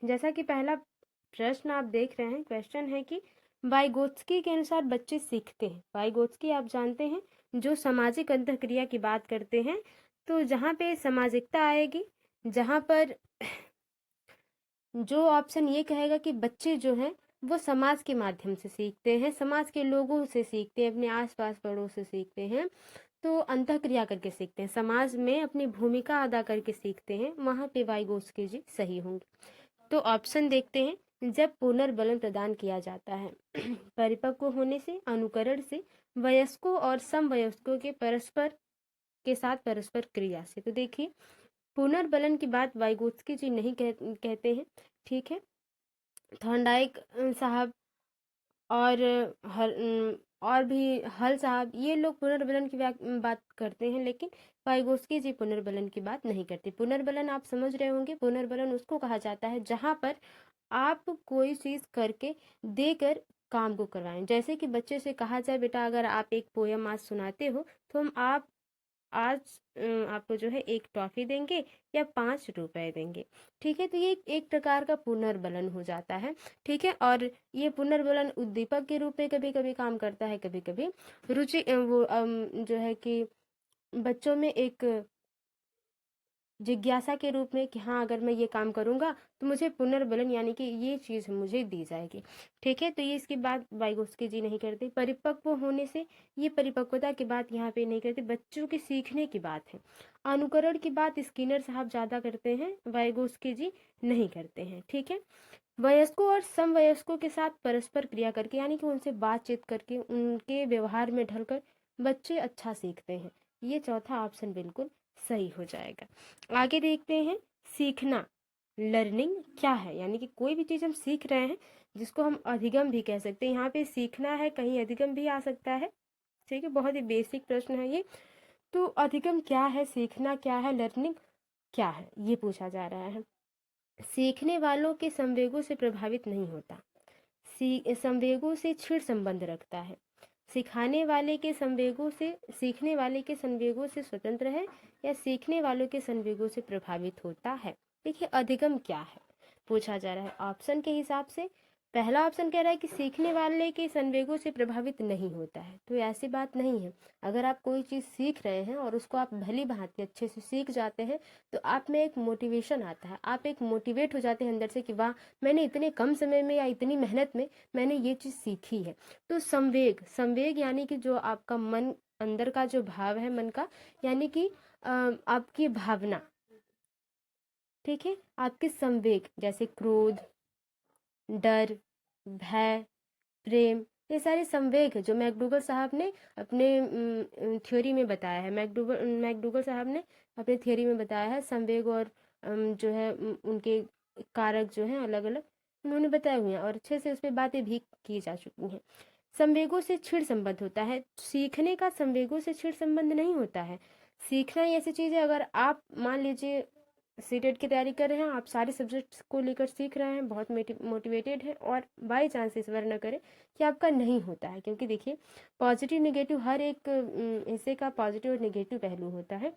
जैसा कि पहला प्रश्न आप देख रहे हैं, क्वेश्चन है कि वाइगोत्स्की के अनुसार बच्चे सीखते हैं। वाइगोत्स्की आप जानते हैं जो सामाजिक अंतःक्रिया की बात करते हैं, तो जहाँ पे सामाजिकता आएगी, जहाँ पर जो ऑप्शन ये कहेगा कि बच्चे जो हैं वो समाज के माध्यम से सीखते हैं, समाज के लोगों से सीखते हैं, अपने आसपास बड़ों से सीखते हैं, तो अंतःक्रिया करके सीखते हैं, समाज में अपनी भूमिका अदा करके सीखते हैं, वहाँ पे वाइगोत्स्की जी सही होंगे। तो ऑप्शन देखते हैं, जब पुनर्बलन प्रदान किया जाता है परिपक्व होने से, अनुकरण से, वयस्कों और समवयस्कों के परस्पर के साथ परस्पर क्रिया से। तो देखिए, पुनर्बलन की बात वाइगोत्स्की जी नहीं कहते हैं, ठीक है। थॉर्नडाइक साहब और और भी हल साहब, ये लोग पुनर्बलन की बात करते हैं, लेकिन वाइगोत्स्की जी पुनर्बलन की बात नहीं करते। पुनर्बलन आप समझ रहे होंगे, पुनर्बलन उसको कहा जाता है जहाँ पर आप कोई चीज़ करके देकर काम को करवाएं। जैसे कि बच्चे से कहा जाए, बेटा अगर आप एक पोयम आज सुनाते हो तो हम आप आज आपको जो है एक टॉफी देंगे या 5 रुपए देंगे, ठीक है। तो ये एक प्रकार का पुनर्बलन हो जाता है, ठीक है। और ये पुनर्बलन उद्दीपक के रूप में कभी कभी काम करता है, कभी कभी रुचि जो है कि बच्चों में एक जिज्ञासा के रूप में कि हाँ, अगर मैं ये काम करूँगा तो मुझे पुनर्बलन यानी कि ये चीज़ मुझे दी जाएगी, ठीक है। तो ये इसकी बात वाइगोत्स्की जी नहीं करते। परिपक्व होने से, ये परिपक्वता की बात यहाँ पे नहीं करते, बच्चों के सीखने की बात है। अनुकरण की बात स्किनर साहब ज़्यादा करते हैं, वाइगोत्स्की जी नहीं करते हैं, ठीक है। वयस्कों और समवयस्कों के साथ परस्पर क्रिया करके, यानी कि उनसे बातचीत करके, उनके व्यवहार में ढलकर बच्चे अच्छा सीखते हैं। ये चौथा ऑप्शन बिल्कुल सही हो जाएगा। आगे देखते हैं, सीखना, लर्निंग क्या है, यानी कि कोई भी चीज़ हम सीख रहे हैं जिसको हम अधिगम भी कह सकते हैं। यहाँ पे सीखना है, कहीं अधिगम भी आ सकता है, ठीक है। बहुत ही बेसिक प्रश्न है ये। तो अधिगम क्या है, सीखना क्या है, लर्निंग क्या है, ये पूछा जा रहा है। सीखने वालों के संवेगों से प्रभावित नहीं होता, संवेगों से छिड़ संबंध रखता है। सिखाने वाले के संवेगों से, सीखने वाले के संवेगों से स्वतंत्र है, या सीखने वालों के संवेगों से प्रभावित होता है। देखिए, अधिगम क्या है पूछा जा रहा है ऑप्शन के हिसाब से। पहला ऑप्शन कह रहा है कि सीखने वाले के संवेगों से प्रभावित नहीं होता है, तो ऐसी बात नहीं है। अगर आप कोई चीज़ सीख रहे हैं और उसको आप भली भांति अच्छे से सीख जाते हैं, तो आप में एक मोटिवेशन आता है, आप एक मोटिवेट हो जाते हैं अंदर से कि वाह, मैंने इतने कम समय में या इतनी मेहनत में मैंने ये चीज़ सीखी है। तो संवेग, संवेग यानी कि जो आपका मन, अंदर का जो भाव है मन का, यानी कि आपकी भावना, ठीक है। आपके संवेग जैसे क्रोध, डर, भय, प्रेम, ये सारे संवेग है जो मैकडूगल साहब ने अपने थ्योरी में बताया है। मैकडूगल साहब ने अपने थ्योरी में बताया है संवेग, और जो है उनके कारक जो हैं अलग अलग उन्होंने बताए हुए हैं, और अच्छे से उस पर बातें भी की जा चुकी हैं। संवेगों से छिड़ संबंध होता है, सीखने का संवेगों से छिड़ संबंध नहीं होता है। सीखना ही ऐसी चीज़ है, अगर आप मान लीजिए सीटेट की तैयारी कर रहे हैं, आप सारे सब्जेक्ट्स को लेकर सीख रहे हैं, बहुत मोटिवेटेड हैं, और बाई चांस इस बार न करें कि आपका नहीं होता है, क्योंकि देखिए पॉजिटिव नेगेटिव, हर एक हिस्से का पॉजिटिव और नेगेटिव पहलू होता है।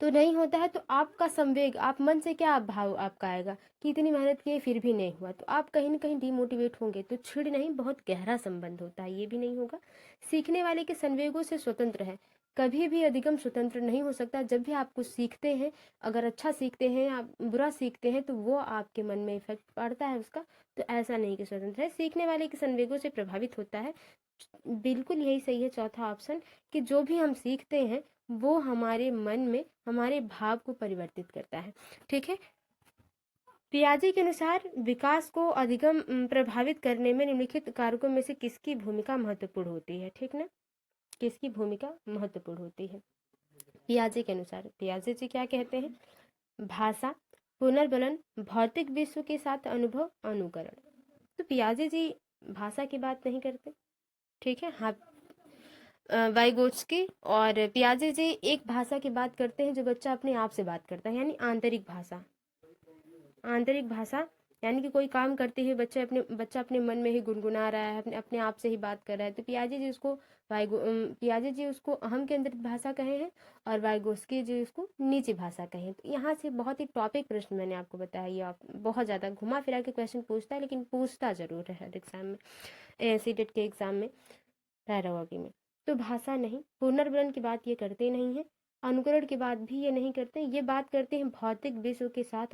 तो नहीं होता है तो आपका संवेग, आप मन से क्या भाव आपका आएगा कि इतनी मेहनत किए फिर भी नहीं हुआ, तो आप कहीं ना कहीं डिमोटिवेट होंगे। तो छिड़ नहीं, बहुत गहरा संबंध होता है, ये भी नहीं होगा। सीखने वाले के संवेगों से स्वतंत्र है, कभी भी अधिगम स्वतंत्र नहीं हो सकता। जब भी आप कुछ सीखते हैं, अगर अच्छा सीखते हैं या बुरा सीखते हैं, तो वो आपके मन में इफेक्ट पड़ता है उसका। तो ऐसा नहीं कि स्वतंत्र है, सीखने वाले के संवेगों से प्रभावित होता है। बिल्कुल यही सही है चौथा ऑप्शन, कि जो भी हम सीखते हैं वो हमारे मन में हमारे भाव को परिवर्तित करता है, ठीक है। पियाजे के अनुसार विकास को अधिगम प्रभावित करने में निम्नलिखित कारकों में से किसकी भूमिका महत्वपूर्ण होती है, ठीक ना, किसकी भूमिका महत्वपूर्ण होती है पियाजे के अनुसार। पियाजे जी क्या कहते हैं, भाषा, पुनर्बलन, भौतिक विश्व के साथ अनुभव, अनुकरण। तो पियाजे जी भाषा की बात नहीं करते, ठीक है। हाँ, वाइगोत्स्की और पियाजे जी एक भाषा की बात करते हैं जो बच्चा अपने आप से बात करता है, यानी आंतरिक भाषा। आंतरिक भाषा यानी कि कोई काम करते हुए बच्चा अपने मन में ही गुनगुना रहा है, अपने अपने आप से ही बात कर रहा है, तो पियाजे जी उसको अहम केंद्रित भाषा कहे हैं और वाइगोस्की जी उसको निजी भाषा कहे हैं। तो यहाँ से बहुत ही टॉपिक प्रश्न मैंने आपको बताया, ये आप बहुत ज़्यादा घुमा फिरा के क्वेश्चन पूछता है, लेकिन पूछता जरूर है हर एग्जाम में, सीटेट के एग्जाम में, पैरागॉगी में। तो भाषा नहीं, पुनर्वलन की बात ये करते नहीं है, अनुकरण की बात भी ये नहीं करते, ये बात करते हैं भौतिक विश्व के साथ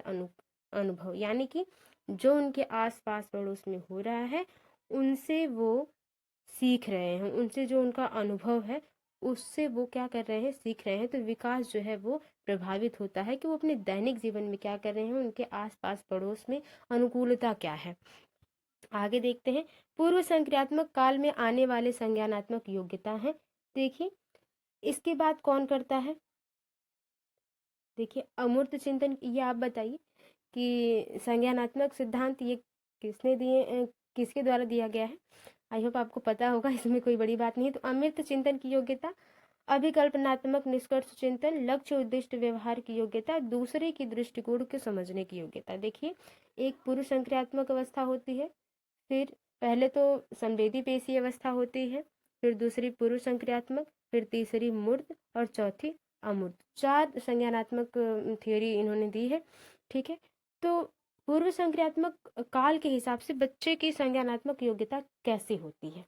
अनुभव, यानी कि जो उनके आस पास पड़ोस में हो रहा है उनसे वो सीख रहे हैं, उनसे जो उनका अनुभव है उससे वो क्या कर रहे हैं, सीख रहे हैं। तो विकास जो है वो प्रभावित होता है कि वो अपने दैनिक जीवन में क्या कर रहे हैं, उनके आसपास पड़ोस में अनुकूलता क्या है। आगे देखते हैं, पूर्व संक्रियात्मक काल में आने वाले संज्ञानात्मक योग्यता है। देखिए इसके बाद कौन करता है, देखिए अमूर्त चिंतन, ये आप बताइए कि संज्ञानात्मक सिद्धांत ये किसने दिए, किसके द्वारा दिया गया है। आई होप आपको पता होगा, इसमें कोई बड़ी बात नहीं है। तो अमूर्त चिंतन की योग्यता, अभिकल्पनात्मक निष्कर्ष चिंतन, लक्ष्य उद्दिष्ट व्यवहार की योग्यता, दूसरे की दृष्टिकोण को समझने की योग्यता। देखिए एक पूर्व संक्रियात्मक अवस्था होती है, फिर पहले तो संवेदी पेशी अवस्था होती है, फिर दूसरी पूर्व संक्रियात्मक, फिर तीसरी मूर्त और चौथी अमूर्त। 4 संज्ञानात्मक थियोरी इन्होंने दी है, ठीक है। तो पूर्व संक्रियात्मक काल के हिसाब से बच्चे की संज्ञानात्मक योग्यता कैसे होती है।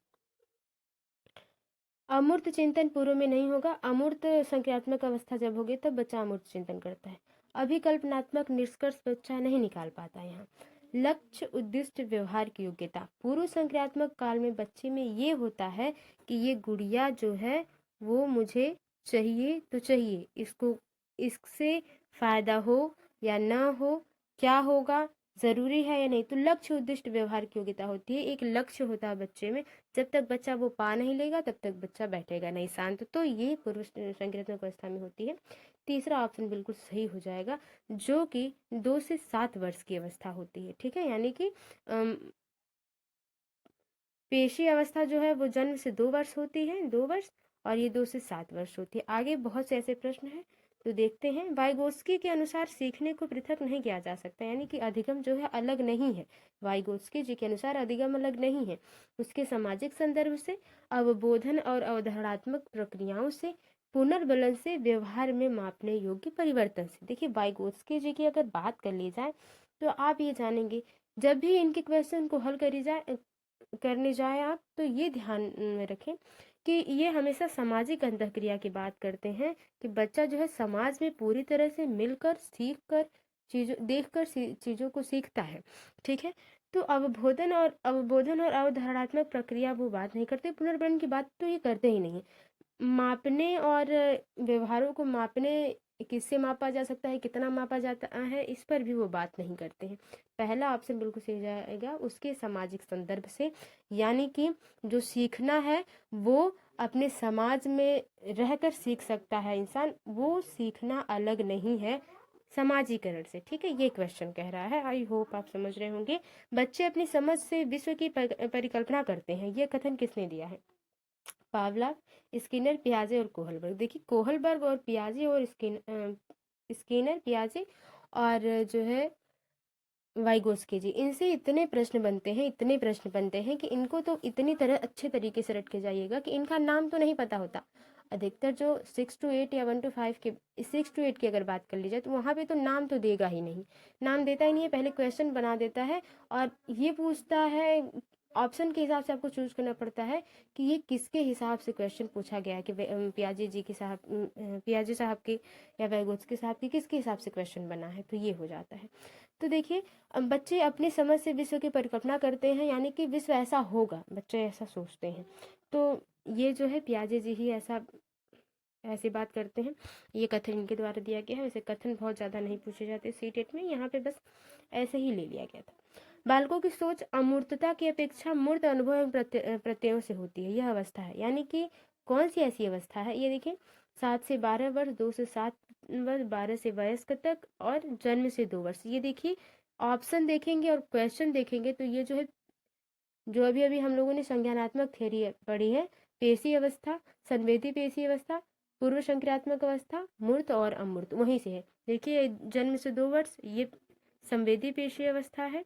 अमूर्त चिंतन पूर्व में नहीं होगा, अमूर्त संक्रियात्मक अवस्था जब होगी तब बच्चा अमूर्त चिंतन करता है। अभिकल्पनात्मक निष्कर्ष बच्चा नहीं निकाल पाता है। यहाँ लक्ष्य उद्दिष्ट व्यवहार की योग्यता, पूर्व संक्रियात्मक काल में बच्चे में ये होता है कि ये गुड़िया जो है वो मुझे चाहिए तो चाहिए, इसको इससे फायदा हो या ना हो, क्या होगा, जरूरी है या नहीं। तो लक्ष्य उद्दिष्ट व्यवहार की योग्यता होती है, एक लक्ष्य होता है बच्चे में, जब तक बच्चा वो पा नहीं लेगा तब तक बच्चा बैठेगा नहीं शांत। तो ये पूर्व संक्रियात्मक अवस्था में होती है। तीसरा ऑप्शन बिल्कुल सही हो जाएगा, जो कि 2 से 7 वर्ष की अवस्था होती है, ठीक है। यानी कि पेशी अवस्था जो है वो जन्म से 2 वर्ष होती है, 2 वर्ष, और ये 2 से 7 वर्ष होती है। आगे बहुत से ऐसे प्रश्न हैं, तो देखते हैं। वाइगोस्की के अनुसार सीखने को पृथक नहीं किया जा सकता, यानी कि अधिगम जो है अलग नहीं है। वाइगोस्की जी के अनुसार अधिगम अलग नहीं है, उसके सामाजिक संदर्भ से, अवबोधन और अवधारणात्मक प्रक्रियाओं से, पुनर्बलन से, व्यवहार में मापने योग्य परिवर्तन से। देखिए वाइगोस्की जी की अगर बात कर ली जाए तो आप ये जानेंगे, जब भी इनके क्वेश्चन को हल करने जाए आप, तो ये ध्यान में रखें कि ये हमेशा सामाजिक अंतःक्रिया की बात करते हैं, कि बच्चा जो है समाज में पूरी तरह से मिलकर, सीख कर, देखकर चीज़ों को सीखता है, ठीक है। तो अवबोधन और अवधारणात्मक प्रक्रिया वो बात नहीं करते, पुनर्वलन की बात तो ये करते ही नहीं। मापने और व्यवहारों को मापने, किससे मापा जा सकता है, कितना मापा जाता है, इस पर भी वो बात नहीं करते हैं। पहला ऑप्शन बिल्कुल सही जाएगा, उसके सामाजिक संदर्भ से, यानी कि जो सीखना है वो अपने समाज में रहकर सीख सकता है इंसान, वो सीखना अलग नहीं है समाजीकरण से, ठीक है। ये क्वेश्चन कह रहा है, आई होप आप समझ रहे होंगे। बच्चे अपनी समझ से विश्व की परिकल्पना करते हैं, ये कथन किसने दिया है। पावलाव, स्किनर, पियाजे और कोहलबर्ग। देखिए कोहलबर्ग और पियाजे और स्किनर, पियाजे और जो है वाइगोस्की जी, इनसे इतने प्रश्न बनते हैं, इतने प्रश्न बनते हैं कि इनको तो इतनी तरह अच्छे तरीके से रट के जाइएगा कि इनका नाम तो नहीं पता होता। अधिकतर जो 6 to 8 या 1 to 5 के, 6 to 8 की अगर बात कर ली जाए तो वहाँ पे तो नाम तो देगा ही नहीं, नाम देता ही नहीं है, पहले क्वेश्चन बना देता है और ये पूछता है, ऑप्शन के हिसाब से आपको चूज करना पड़ता है कि ये किसके हिसाब से क्वेश्चन पूछा गया है, कि पियाजे साहब के या वाइगोत्स्की साहब के किसके हिसाब से क्वेश्चन बना है, तो ये हो जाता है। तो देखिए बच्चे अपनी समझ से विश्व की परिकल्पना करते हैं, यानी कि विश्व ऐसा होगा, बच्चे ऐसा सोचते हैं। तो ये जो है पियाजे जी ही ऐसी बात करते हैं, ये कथन इनके द्वारा दिया गया है। वैसे कथन बहुत ज़्यादा नहीं पूछे जाते सीटेट में, यहाँ पे बस ऐसे ही ले लिया गया था। बालकों की सोच अमूर्तता की अपेक्षा मूर्त अनुभव एवं प्रत्ययों से होती है, यह अवस्था है। यानी कि कौन सी ऐसी अवस्था है, ये देखिए 7 से 12 वर्ष, 2 से 7 वर्ष, 12 से वयस्क तक और जन्म से 2 वर्ष। ये देखिए ऑप्शन देखेंगे और क्वेश्चन देखेंगे तो ये जो है, जो अभी अभी हम लोगों ने संज्ञानात्मक थ्योरी पढ़ी है, पेशी अवस्था, संवेदी पेशी अवस्था, पूर्व संक्रियात्मक अवस्था, मूर्त और अमूर्त, वहीं से है। देखिए जन्म से 2 वर्ष ये संवेदी पेशी अवस्था है,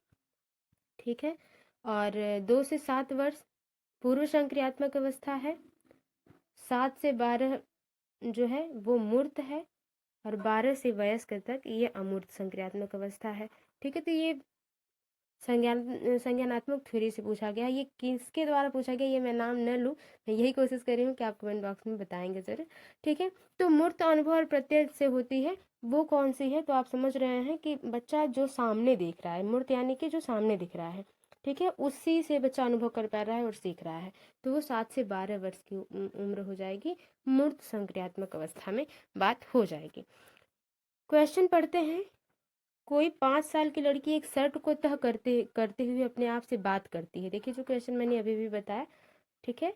ठीक है। और 2 से 7 वर्ष पूर्व संक्रियात्मक अवस्था है, 7 से 12 जो है वो मूर्त है, और 12 से वयस्क तक ये अमूर्त संक्रियात्मक अवस्था है। ठीक है, तो ये संज्ञानात्मक थ्योरी से पूछा गया। ये किसके द्वारा पूछा गया ये मैं नाम न लूँ, मैं यही कोशिश कर रही हूँ कि आप कमेंट बॉक्स में बताएंगे जरूर। ठीक है, तो मूर्त अनुभव और प्रत्यय से होती है, वो कौन सी है? तो आप समझ रहे हैं कि बच्चा जो सामने देख रहा है, मूर्त यानी कि जो सामने दिख रहा है, ठीक है, उसी से बच्चा अनुभव कर पा रहा है और सीख रहा है, तो वो 7 से 12 वर्ष की उम्र हो जाएगी, मूर्त संक्रियात्मक अवस्था में बात हो जाएगी। क्वेश्चन पढ़ते हैं। कोई 5 साल की लड़की एक शर्ट को तह करते करते हुए अपने आप से बात करती है। देखिए जो क्वेश्चन मैंने अभी भी बताया, ठीक है।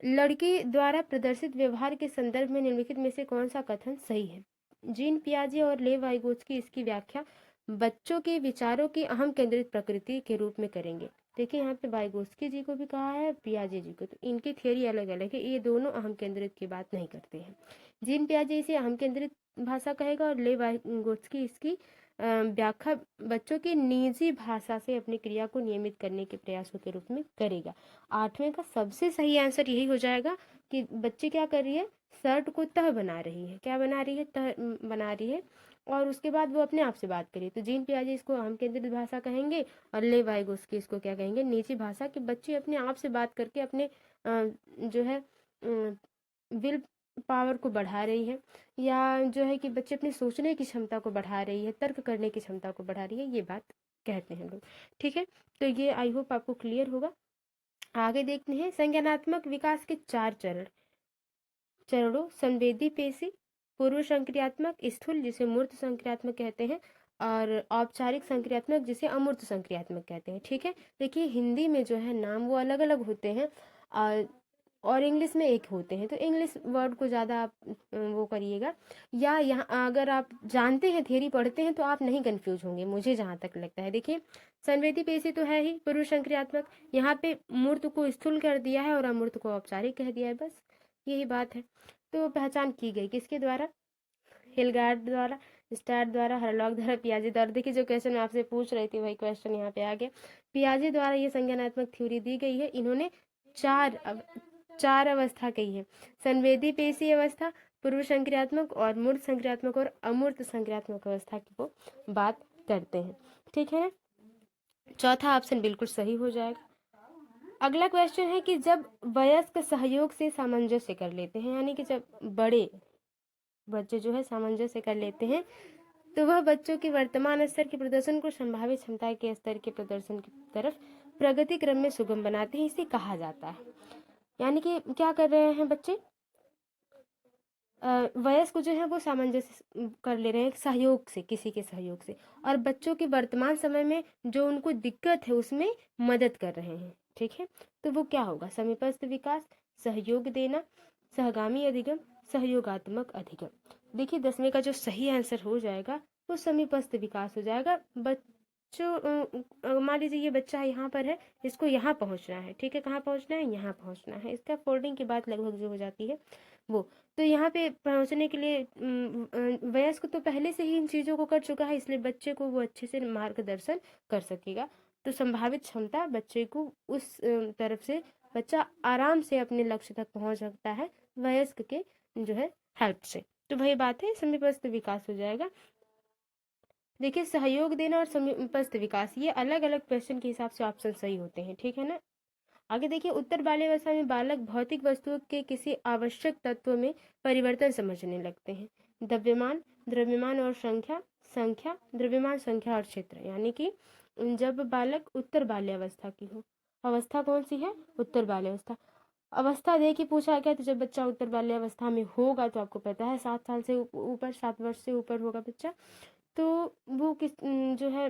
लड़की द्वारा प्रदर्शित व्यवहार के संदर्भ में निम्नलिखित में से कौन सा कथन सही है? जीन पियाजे और लेव वाइगोत्स्की इसकी व्याख्या बच्चों के विचारों की अहम केंद्रित प्रकृति के रूप में करेंगे। देखिए यहाँ पे वाइगोत्स्की जी को भी कहा है, पियाजे जी को, तो इनकी थियोरी अलग अलग है, ये दोनों अहम केंद्रित की बात नहीं करते हैं। जीन पियाजे इसे अहम केंद्रित भाषा कहेगा और लेव वाइगोत्स्की इसकी व्याख्या बच्चों की निजी भाषा से अपनी क्रिया को नियमित करने के प्रयासों के रूप में करेगा। 8वें का सबसे सही आंसर यही हो जाएगा कि बच्ची क्या कर रही है, शर्ट को तह बना रही है। क्या बना रही है? तह बना रही है, और उसके बाद वो अपने आप से बात करी। तो जीन पियाजे इसको अहम केंद्रित भाषा कहेंगे और ले वाइगोत्स्की इसको क्या कहेंगे, निजी भाषा, कि बच्ची अपने आप से बात करके अपने जो है विल पावर को बढ़ा रही है, या जो है कि बच्चे अपनी सोचने की क्षमता को बढ़ा रही है, तर्क करने की क्षमता को बढ़ा रही है, ये बात कहते हैं लोग। ठीक है, तो ये आई होप आपको क्लियर होगा। आगे देखते हैं संज्ञानात्मक विकास के 4 चरणों, संवेदी पेशी, पूर्व संक्रियात्मक, स्थूल जिसे मूर्त संक्रियात्मक कहते हैं, और औपचारिक संक्रियात्मक जिसे अमूर्त संक्रियात्मक कहते हैं। ठीक है, देखिए हिंदी में जो है नाम वो अलग अलग होते हैं और इंग्लिश में एक होते हैं, तो इंग्लिश वर्ड को ज़्यादा आप वो करिएगा, या यहाँ अगर आप जानते हैं, थियरी पढ़ते हैं, तो आप नहीं कंफ्यूज होंगे, मुझे जहाँ तक लगता है। देखिए संवेदी पेशी तो है ही पूर्व संक्रियात्मक, यहाँ पे मूर्त को स्थूल कर दिया है और अमूर्त को औपचारिक कह दिया है, बस यही बात है। तो पहचान की गई किसके द्वारा? हिलगार्ड द्वारा, स्टार्ट द्वारा, हरलॉग द्वारा, पियाजे द्वारा। देखिए जो क्वेश्चन मैं आपसे पूछ रही थी वही क्वेश्चन यहाँ पे आ गया। पियाजे द्वारा ये संज्ञानात्मक थ्योरी दी गई है। इन्होंने चार अवस्था कही है, संवेदी पेशी अवस्था, पूर्व संक्रियात्मक और मूर्त संक्रियात्मक और अमूर्त संक्रियात्मक अवस्था की वो बात करते हैं। ठीक है, चौथा ऑप्शन बिल्कुल सही हो जाएगा। अगला क्वेश्चन है कि जब वयस्क सहयोग से सामंजस्य कर लेते हैं, यानी कि जब बड़े बच्चे जो है सामंजस्य कर लेते हैं, तो वह बच्चों के वर्तमान स्तर के प्रदर्शन को संभावित क्षमता के स्तर के प्रदर्शन की तरफ प्रगति क्रम में सुगम बनाते हैं, इसे कहा जाता है। यानी कि क्या कर रहे हैं बच्चे, वयस्क जो है वो सामंजस्य कर ले रहे हैं सहयोग से, किसी के सहयोग से, और बच्चों के वर्तमान समय में जो उनको दिक्कत है उसमें मदद कर रहे हैं। ठीक है, तो वो क्या होगा, समीपस्थ विकास, सहयोग देना, सहगामी अधिगम, सहयोगात्मक अधिगम। देखिए 10वें का जो सही आंसर हो जाएगा वो समीपस्थ विकास हो जाएगा। बच्चों मान लीजिए ये बच्चा यहाँ पर है, इसको यहाँ पहुँचना है, ठीक है, कहाँ पहुँचना है, यहाँ पहुँचना है, इसका फोल्डिंग की बात लगभग जो हो जाती है वो, तो यहाँ पे पहुँचने के लिए वयस्क तो पहले से ही इन चीज़ों को कर चुका है, इसलिए बच्चे को वो अच्छे से मार्गदर्शन कर सकेगा। तो संभावित क्षमता बच्चे को उस तरफ से बच्चा आराम से अपने लक्ष्य तक पहुँच सकता है वयस्क के जो है हेल्प से। तो वही बात है, समीपस्थ विकास हो जाएगा। देखिए सहयोग देना और समीपस्थ विकास ये अलग अलग क्वेश्चन के हिसाब से ऑप्शन सही होते हैं। ठीक है ना। आगे देखिए उत्तर बाल्यावस्था में बालक भौतिक वस्तुओं के किसी आवश्यक तत्व में परिवर्तन समझने लगते हैं। द्रव्यमान, द्रव्यमान और संख्या, संख्या, द्रव्यमान, संख्या और क्षेत्र। यानी कि जब बालक उत्तर बाल्यावस्था की हो, अवस्था कौन सी है, उत्तर बाल्यावस्था। अवस्था दे के पूछा गया, तो जब बच्चा उत्तर बाल्यावस्था में होगा तो आपको पता है 7 साल से ऊपर, 7 वर्ष से ऊपर होगा बच्चा, तो वो किस जो है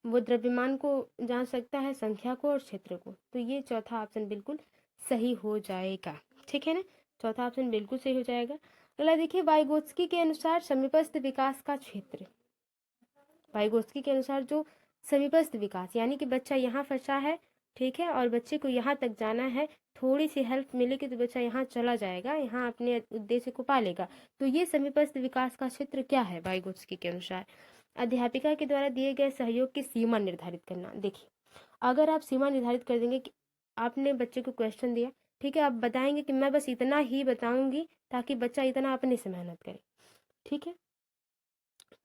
वो द्रव्यमान को जान सकता है, संख्या को और क्षेत्र को। तो ये चौथा ऑप्शन बिल्कुल सही हो जाएगा। ठीक है ना, चौथा ऑप्शन बिल्कुल सही हो जाएगा। अगला देखिए वाइगोत्स्की के अनुसार समीपस्थ विकास का क्षेत्र, वाइगोत्स्की के अनुसार जो समीपस्थ विकास यानी कि बच्चा यहाँ फंसा है, ठीक है, और बच्चे को यहाँ तक जाना है, थोड़ी सी हेल्प मिलेगी तो बच्चा यहाँ चला जाएगा, यहाँ अपने उद्देश्य को पा लेगा। तो ये समीपस्थ विकास का क्षेत्र क्या है वाइगोत्स्की के अनुसार? अध्यापिका के द्वारा दिए गए सहयोग की सीमा निर्धारित करना। देखिए, अगर आप सीमा निर्धारित कर देंगे कि आपने बच्चे को क्वेश्चन दिया, ठीक है, आप बताएंगे कि मैं बस इतना ही बताऊंगी ताकि बच्चा इतना अपने से मेहनत करे, ठीक है,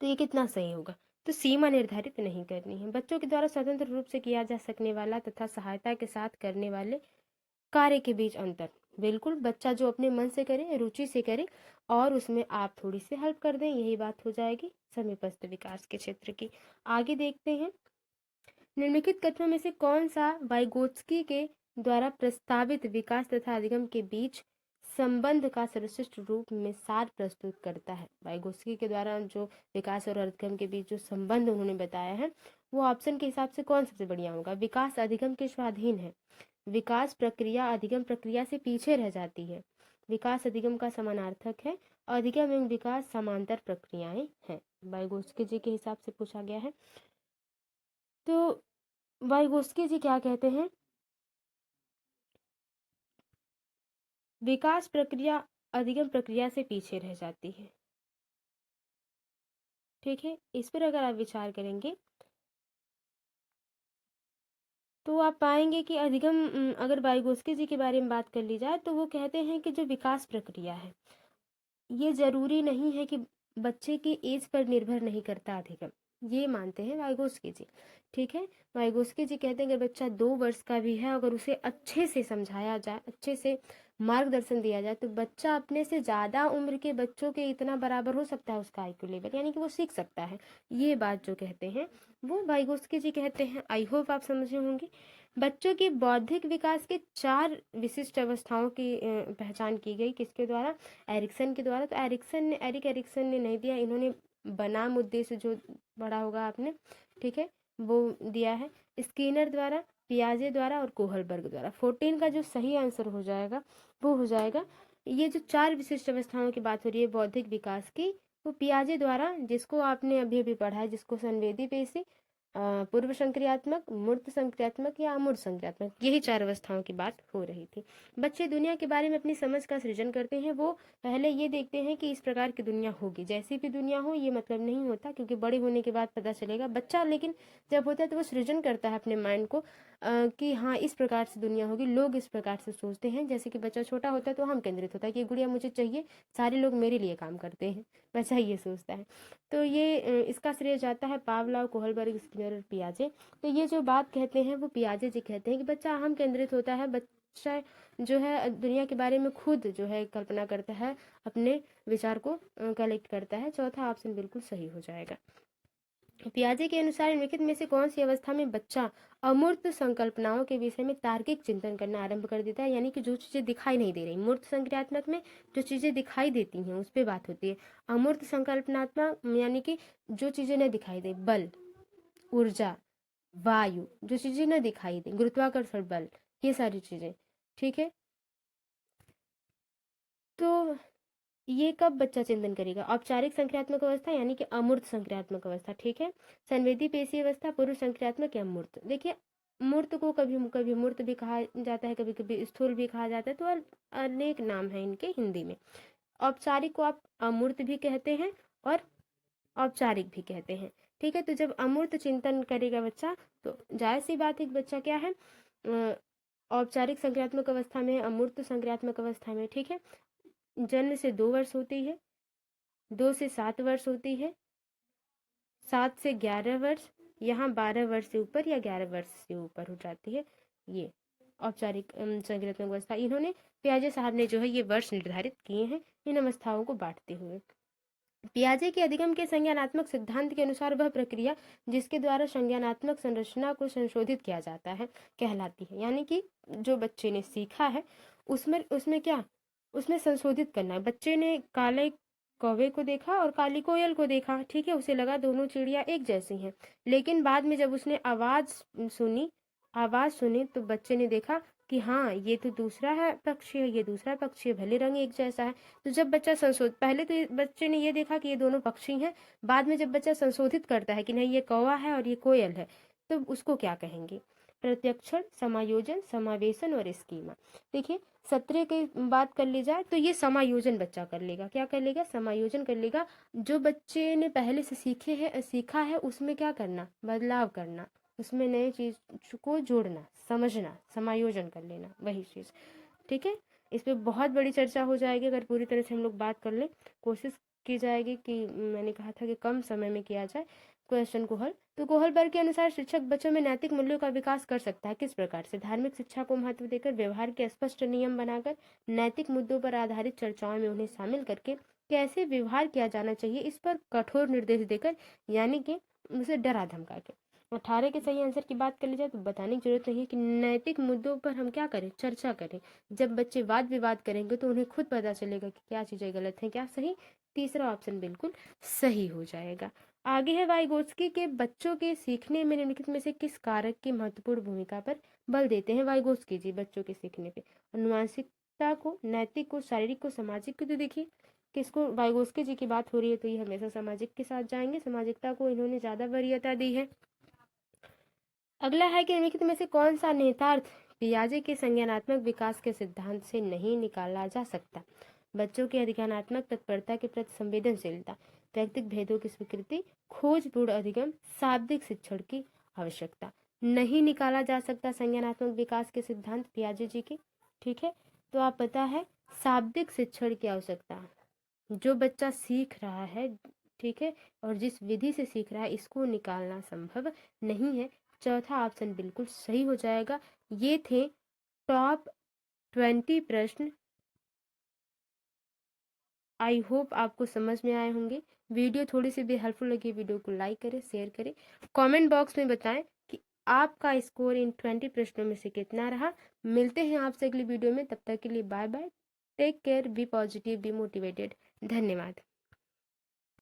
तो ये कितना सही होगा। तो सीमा निर्धारित नहीं करनी है। बच्चों के द्वारा स्वतंत्र रूप से किया जा सकने वाला तथा सहायता के साथ करने वाले कार्य के बीच अंतर। बिल्कुल, बच्चा जो अपने मन से करे, रुचि से करे और उसमें आप थोड़ी सी हेल्प कर दें, यही बात हो जाएगी समीपस्थ विकास के क्षेत्र की। आगे देखते हैं, निम्नलिखित कथनों में से कौन सा वाइगोत्स्की के द्वारा प्रस्तावित विकास तथा अधिगम के बीच संबंध का सर्वश्रेष्ठ रूप में सार प्रस्तुत करता है। वाइगोत्स्की के द्वारा जो विकास और अधिगम के बीच जो संबंध उन्होंने बताया है, वो ऑप्शन के हिसाब से कौन सबसे बढ़िया होगा। विकास अधिगम के स्वाधीन है, विकास प्रक्रिया अधिगम प्रक्रिया से पीछे रह जाती है, विकास अधिगम का समानार्थक है, अधिगम एवं विकास समांतर प्रक्रियाएं हैं। वाइगोत्स्की जी के हिसाब से पूछा गया है। तो वाइगोत्स्की जी क्या कहते हैं, विकास प्रक्रिया अधिगम प्रक्रिया से पीछे रह जाती है, ठीक है। इस पर अगर आप विचार करेंगे तो आप पाएंगे कि अधिगम, अगर वाइगोत्स्की जी के बारे में बात कर ली जाए तो वो कहते हैं कि जो विकास प्रक्रिया है ये जरूरी नहीं है कि बच्चे की एज पर निर्भर नहीं करता अधिगम, ये मानते हैं वाइगोत्स्की जी, ठीक है। वाइगोत्स्की जी कहते हैं अगर बच्चा 2 वर्ष का भी है, अगर उसे अच्छे से समझाया जाए, अच्छे से मार्गदर्शन दिया जाए, तो बच्चा अपने से ज़्यादा उम्र के बच्चों के इतना बराबर हो सकता है उसका आईक्यू लेवल, यानी कि वो सीख सकता है। ये बात जो कहते हैं वो वाइगोत्स्की जी कहते हैं। आई होप आप समझे होंगे। बच्चों की बौद्धिक विकास के 4 विशिष्ट अवस्थाओं की पहचान की गई, किसके द्वारा, एरिक्सन के द्वारा। तो एरिक एरिक्सन ने नहीं दिया, इन्होंने बनाम उद्देश्य जो पढ़ा होगा आपने, ठीक है, वो दिया है। स्किनर द्वारा, पियाजे द्वारा और कोहलबर्ग द्वारा। 14 का जो सही आंसर हो जाएगा वो हो जाएगा, ये जो 4 विशिष्ट अवस्थाओं की बात हो रही है बौद्धिक विकास की, वो पियाजे द्वारा, जिसको आपने अभी अभी पढ़ा है, जिसको संवेदी पेशी, पूर्व संक्रियात्मक, मूर्त संक्रियात्मक या अमूर्त संक्रियात्मक, यही 4 अवस्थाओं की बात हो रही थी। बच्चे दुनिया के बारे में अपनी समझ का सृजन करते हैं। वो पहले ये देखते हैं कि इस प्रकार की दुनिया होगी, जैसी भी दुनिया हो ये मतलब नहीं होता, क्योंकि बड़े होने के बाद पता चलेगा। बच्चा लेकिन जब होता है तो वो सृजन करता है अपने माइंड को, कि हाँ इस प्रकार से दुनिया होगी, लोग इस प्रकार से सोचते हैं। जैसे कि बच्चा छोटा होता है तो हम केंद्रित होता है कि ये गुड़िया मुझे चाहिए, सारे लोग मेरे लिए काम करते हैं, बच्चा ये सोचता है। तो ये इसका श्रेय जाता है पावलोव, कोहलबर्ग, स्किनर और पियाजे। तो ये जो बात कहते हैं वो पियाजे जी कहते हैं कि बच्चा अहम केंद्रित होता है, बच्चा जो है दुनिया के बारे में खुद जो है कल्पना करता है, अपने विचार को कलेक्ट करता है। चौथा ऑप्शन बिल्कुल सही हो जाएगा। पियाजे के अनुसार निम्नलिखित में से कौन सी अवस्था में बच्चा अमूर्त संकल्पनाओं के विषय में तार्किक चिंतन करना आरंभ कर देता है, यानी कि जो चीजें दिखाई नहीं दे रही। मूर्त संक्रियात्मक में जो चीजें दिखाई देती हैं उस पर बात होती है। अमूर्त संकल्पनात्मक यानी कि जो चीजें न दिखाई दे, बल, ऊर्जा, वायु, जो चीजें न दिखाई दे, गुरुत्वाकर्षण बल, ये सारी चीजें, ठीक है। तो ये कब बच्चा चिंतन करेगा, औपचारिक संक्रियात्मक अवस्था यानी कि अमूर्त संक्रियात्मक अवस्था, ठीक है। संवेदी पेशी अवस्था, पूर्व संक्रियात्मक या मूर्त। देखिए, मूर्त को कभी कभी मूर्त भी कहा जाता है, कभी कभी स्थूल भी कहा जाता है, तो अनेक नाम है इनके हिंदी में। औपचारिक को आप अमूर्त भी कहते हैं और औपचारिक भी कहते हैं, ठीक है। तो जब अमूर्त चिंतन करेगा बच्चा तो जाहिर सी बात है कि बच्चा क्या है, औपचारिक संक्रियात्मक अवस्था में, अमूर्त संक्रियात्मक अवस्था में, ठीक है। जन्म से 2 वर्ष होती है, 2 से 7 वर्ष होती है, 7 से 11 वर्ष, यहाँ 12 वर्ष से ऊपर या 11 वर्ष से ऊपर हो जाती है। ये औपचारिक संक्रियात्मक अवस्था, इन्होंने पियाजे साहब ने जो है ये वर्ष निर्धारित किए हैं इन अवस्थाओं को बांटते हुए। पियाजे के अधिगम के संज्ञानात्मक सिद्धांत के अनुसार वह प्रक्रिया जिसके द्वारा संज्ञानात्मक संरचना को संशोधित किया जाता है कहलाती है, यानी कि जो बच्चे ने सीखा है उसमें उसमें क्या, उसमें संशोधित करना है। बच्चे ने काले कौवे को देखा और काली कोयल को देखा, ठीक है, उसे लगा दोनों चिड़िया एक जैसी हैं, लेकिन बाद में जब उसने आवाज सुनी तो बच्चे ने देखा कि हाँ ये तो दूसरा है पक्षी है, ये दूसरा पक्षी है, भले रंग एक जैसा है। तो जब बच्चा पहले तो बच्चे ने ये देखा कि ये दोनों पक्षी हैं, बाद में जब बच्चा संशोधित करता है कि नहीं ये कौवा है और ये कोयल है, तो उसको क्या कहेंगे, प्रत्यक्षण, समायोजन, समावेशन और स्कीमा। देखिए, सत्रह की बात कर ली जाए तो ये समायोजन बच्चा कर लेगा। क्या कर लेगा? समायोजन कर लेगा। जो बच्चे ने पहले से सीखा है उसमें क्या करना? बदलाव करना, उसमें नए चीज को जोड़ना, समझना, समायोजन कर लेना, वही चीज। ठीक है, इस पे बहुत बड़ी चर्चा हो जाएगी अगर पूरी तरह से हम लोग बात कर ले। कोशिश की जाएगी कि मैंने कहा था कि कम समय में किया जाए क्वेश्चन को हल। तो कोहलबर्ग के अनुसार शिक्षक बच्चों में नैतिक मूल्यों का विकास कर सकता है। किस प्रकार से? धार्मिक शिक्षा को महत्व देकर, व्यवहार के स्पष्ट नियम बनाकर, नैतिक मुद्दों पर आधारित चर्चाओं में उन्हें शामिल करके, कैसे व्यवहार किया जाना चाहिए इस पर कठोर निर्देश देकर, यानी कि उसे डरा धमका के। 18 के सही आंसर की बात कर ली जाए तो बताने की जरूरत नहीं है कि नैतिक मुद्दों पर हम क्या करें? चर्चा करें। जब बच्चे वाद विवाद करेंगे तो उन्हें खुद पता चलेगा कि क्या चीजें गलत हैं, क्या सही। तीसरा ऑप्शन बिल्कुल सही हो जाएगा। आगे है वाइगोत्स्की के बच्चों के सीखने में निम्नलिखित में से किस कारक की महत्वपूर्ण भूमिका पर बल देते हैं? वाइगोत्स्की जी बच्चों के सीखने पे अनुवांशिकता को, नैतिक को, शारीरिक को, सामाजिक को। तो देखिए किसको? वाइगोत्स्की जी की बात हो रही है तो ये हमेशा सामाजिक के साथ जाएंगे। सामाजिकता को इन्होंने ज्यादा वरीयता दी है। अगला है कि निम्नलिखित में से कौन सा निहितार्थ पियाजे के संज्ञानात्मक विकास के सिद्धांत से नहीं निकाला जा सकता? बच्चों की अधिज्ञानात्मक तत्परता के प्रति संवेदनशीलता, व्यक्तिगत भेदों की स्वीकृति, खोजपूर्ण अधिगम, शाब्दिक शिक्षण की आवश्यकता। नहीं निकाला जा सकता संज्ञानात्मक विकास के सिद्धांत पियाजे जी के। ठीक है, तो आप पता है शाब्दिक शिक्षण की आवश्यकता। जो बच्चा सीख रहा है, ठीक है, और जिस विधि से सीख रहा है, इसको निकालना संभव नहीं है। चौथा ऑप्शन बिल्कुल सही हो जाएगा। ये थे टॉप 20 प्रश्न। आई होप आपको समझ में आए होंगे। वीडियो थोड़ी सी भी हेल्पफुल लगी, वीडियो को लाइक करें, शेयर करें, कमेंट बॉक्स में बताएं कि आपका स्कोर इन 20 प्रश्नों में से कितना रहा। मिलते हैं आपसे अगली वीडियो में, तब तक के लिए bye bye, take care, be positive, be motivated. धन्यवाद।